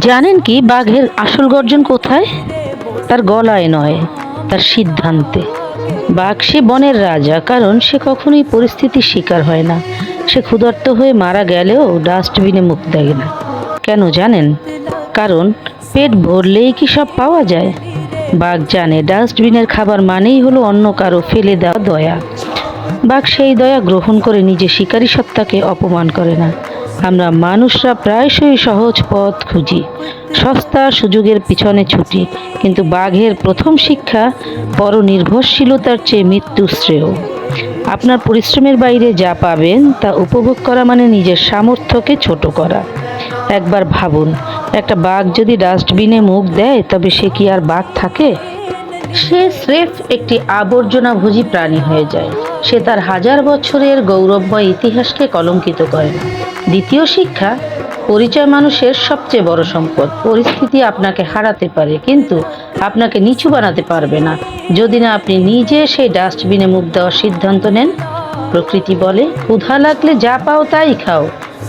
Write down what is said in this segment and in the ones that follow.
জানেন কি বাঘের আসল গর্জন কোথায়? তার গলায় নয়, তার সিদ্ধান্তে। বাঘ সে বনের রাজা, কারণ সে কখনোই পরিস্থিতির শিকার হয় না। সে ক্ষুধার্ত হয়ে মারা গেলেও ডাস্টবিনে মুখ দেয় না। কেন জানেন? কারণ পেট ভরলেই কি সব পাওয়া যায়? বাঘ জানে ডাস্টবিনের খাবার মানেই হলো অন্য কারো ফেলে দেওয়া দয়া। বাঘ সেই দয়া গ্রহণ করে নিজের শিকারী সত্তাকে অপমান করে না। আমরা মানুষরা প্রায়শই সহজ পথ খুঁজি, সস্তা সুযোগের পিছনে ছুটি, কিন্তু বাঘের প্রথম শিক্ষা পরনির্ভরশীলতার চেয়ে মৃত্যু শ্রেয়। আপনার পরিশ্রমের বাইরে যা পাবেন তা উপভোগ করা মানে নিজের সামর্থ্যকে ছোট করা। একবার ভাবুন, একটা বাঘ যদি ডাস্টবিনে মুখ দেয় তবে সে কি আর বাঘ থাকে? সে স্রেফ একটি আবর্জনাভোজী প্রাণী হয়ে যায়। সে তার হাজার বছরের গৌরবময় ইতিহাসকে কলঙ্কিত করে না। দ্বিতীয় শিক্ষা, পরিচয় মানুষের সবচেয়ে বড় সম্পদ। পরিস্থিতি আপনাকে হারাতে পারে, কিন্তু আপনাকে নিচু বানাতে পারবে না যদি না আপনি নিজে সেই ডাস্টবিনে মুখ দেওয়ার সিদ্ধান্ত নেন। প্রকৃতি বলে, ক্ষুধা লাগলে যা পাও তাই খাও,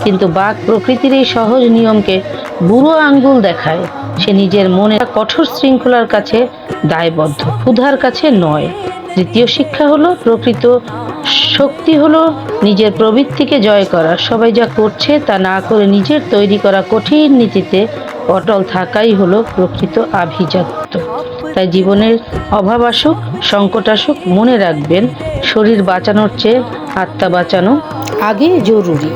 কিন্তু বাঘ প্রকৃতির এই সহজ নিয়মকে বুড়ো আঙ্গুল দেখায়। সে নিজের মনের কঠোর শৃঙ্খলার কাছে দায়বদ্ধ, ক্ষুধার কাছে নয়। তৃতীয় শিক্ষা হলো, প্রকৃত শক্তি হলো নিজের প্রবৃত্তিকে জয় করা। সবাই যা করছে তা না করে নিজের তৈরি করা কঠিন নীতিতে অটল থাকাই হলো প্রকৃত আভিজাত্য। তাই জীবনের অভাব আসুক, সংকট আসুক, মনে রাখবেন শরীর বাঁচানোর চেয়ে আত্মা বাঁচানো আগে জরুরি।